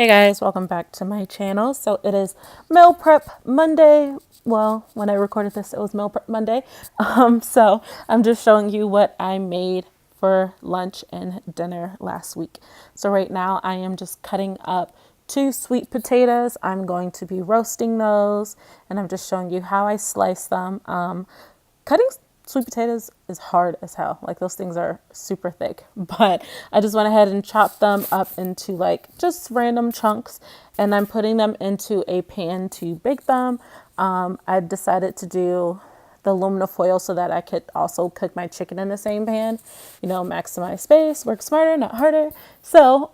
Hey guys, welcome back to my channel. So it is meal prep Monday. Well, when I recorded this, it was meal prep Monday. So I'm just showing you what I made for lunch and dinner last week. So right now I am just cutting up 2 sweet potatoes. I'm going to be roasting those, and I'm just showing you how I slice them. Cutting sweet potatoes is hard as hell. Like, those things are super thick, but I just went ahead and chopped them up into like just random chunks, and I'm putting them into a pan to bake them. I decided to do the aluminum foil so that I could also cook my chicken in the same pan, maximize space, work smarter, not harder. So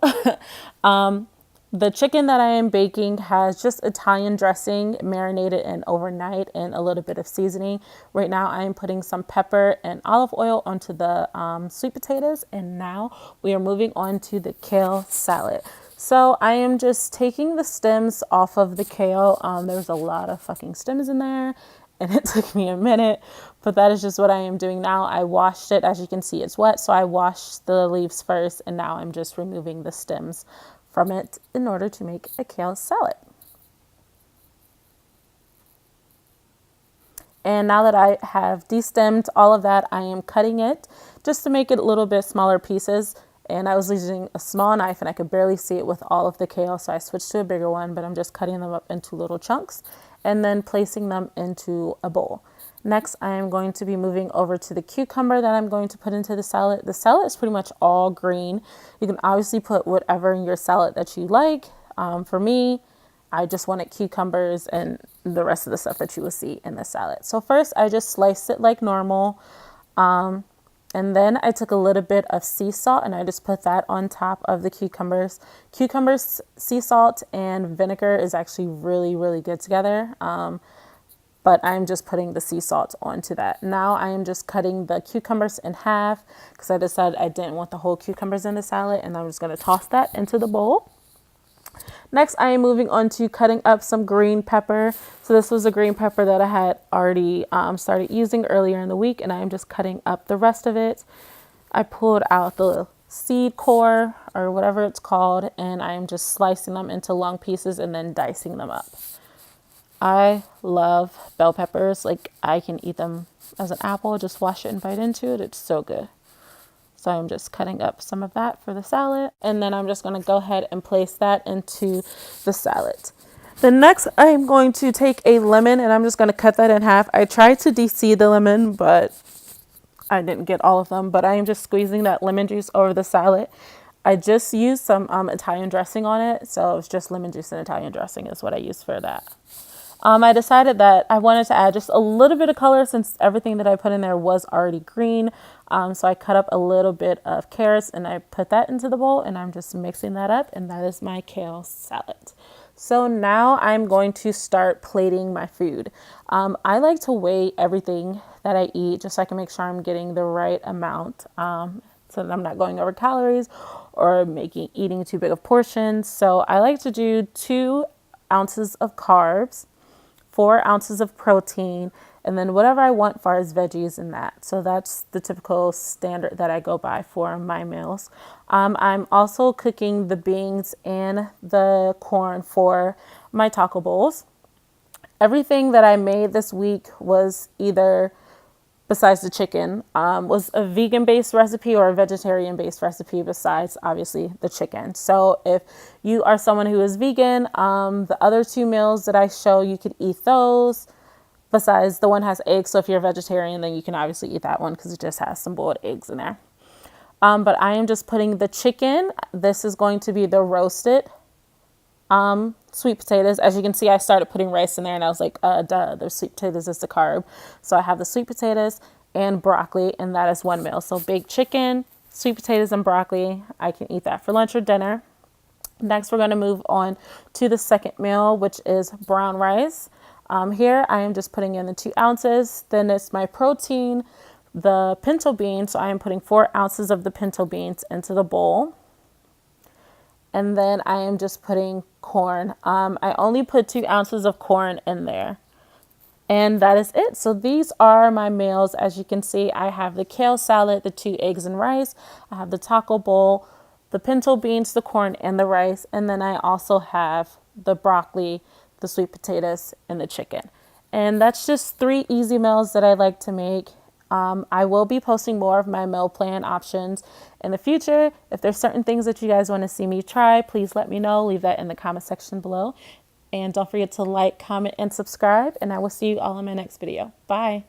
the chicken that I am baking has just Italian dressing marinated in overnight and a little bit of seasoning. Right now I am putting some pepper and olive oil onto the sweet potatoes, and now we are moving on to the kale salad. So I am just taking the stems off of the kale. There's a lot of fucking stems in there, and it took me a minute, but that is just what I am doing now. I washed it. As you can see, it's wet, so I washed the leaves first, and now I'm just removing the stems from it in order to make a kale salad. And now that I have destemmed all of that, I am cutting it just to make it a little bit smaller pieces. And I was using a small knife and I could barely see it with all of the kale, so I switched to a bigger one, but I'm just cutting them up into little chunks and then placing them into a bowl. Next, I am going to be moving over to the cucumber that I'm going to put into the salad. The salad is pretty much all green. You can obviously put whatever in your salad that you like. For me, I just wanted cucumbers and the rest of the stuff that you will see in the salad. So first, I just sliced it like normal. And then I took a little bit of sea salt and I just put that on top of the cucumbers. Cucumbers, sea salt, and vinegar is actually really, really good together. But I'm just putting the sea salt onto that. Now I am just cutting the cucumbers in half because I decided I didn't want the whole cucumbers in the salad, and I'm just going to toss that into the bowl. Next, I am moving on to cutting up some green pepper. So this was a green pepper that I had already started using earlier in the week, and I am just cutting up the rest of it. I pulled out the seed core or whatever it's called, and I am just slicing them into long pieces and then dicing them up. I love bell peppers. Like, I can eat them as an apple, just wash it and bite into it. It's so good. So I'm just cutting up some of that for the salad. And then I'm just going to go ahead and place that into the salad. The next, I'm going to take a lemon and I'm just going to cut that in half. I tried to de-seed the lemon, but I didn't get all of them. But I am just squeezing that lemon juice over the salad. I just used some Italian dressing on it. So it's just lemon juice and Italian dressing is what I used for that. I decided that I wanted to add just a little bit of color since everything that I put in there was already green. So I cut up a little bit of carrots and I put that into the bowl, and I'm just mixing that up, and that is my kale salad. So now I'm going to start plating my food. I like to weigh everything that I eat just so I can make sure I'm getting the right amount, so that I'm not going over calories or eating too big of portions. So I like to do 2 ounces of carbs, 4 ounces of protein, and then whatever I want as far as veggies in that. So that's the typical standard that I go by for my meals. I'm also cooking the beans and the corn for my taco bowls. Everything that I made this week was either, besides the chicken, was a vegan-based recipe or a vegetarian-based recipe besides, obviously, the chicken. So if you are someone who is vegan, the other 2 meals that I show, you could eat those. Besides, the one has eggs, so if you're a vegetarian, then you can obviously eat that one because it just has some boiled eggs in there. But I am just putting the chicken. This is going to be the roasted sweet potatoes. As you can see, I started putting rice in there and I was like, duh, the sweet potatoes is the carb. So I have the sweet potatoes and broccoli, and that is 1 meal. So baked chicken, sweet potatoes, and broccoli. I can eat that for lunch or dinner. Next, we're going to move on to the second meal, which is brown rice. Here, I am just putting in the 2 ounces. Then it's my protein, the pinto beans. So I am putting 4 ounces of the pinto beans into the bowl. And then I am just putting corn. I only put 2 ounces of corn in there. And that is it. So these are my meals. As you can see, I have the kale salad, the 2 eggs and rice. I have the taco bowl, the pinto beans, the corn, and the rice. And then I also have the broccoli, the sweet potatoes, and the chicken. And that's just 3 easy meals that I like to make. I will be posting more of my meal plan options in the future. If there's certain things that you guys want to see me try, please let me know. Leave that in the comment section below. And don't forget to like, comment, and subscribe. And I will see you all in my next video. Bye.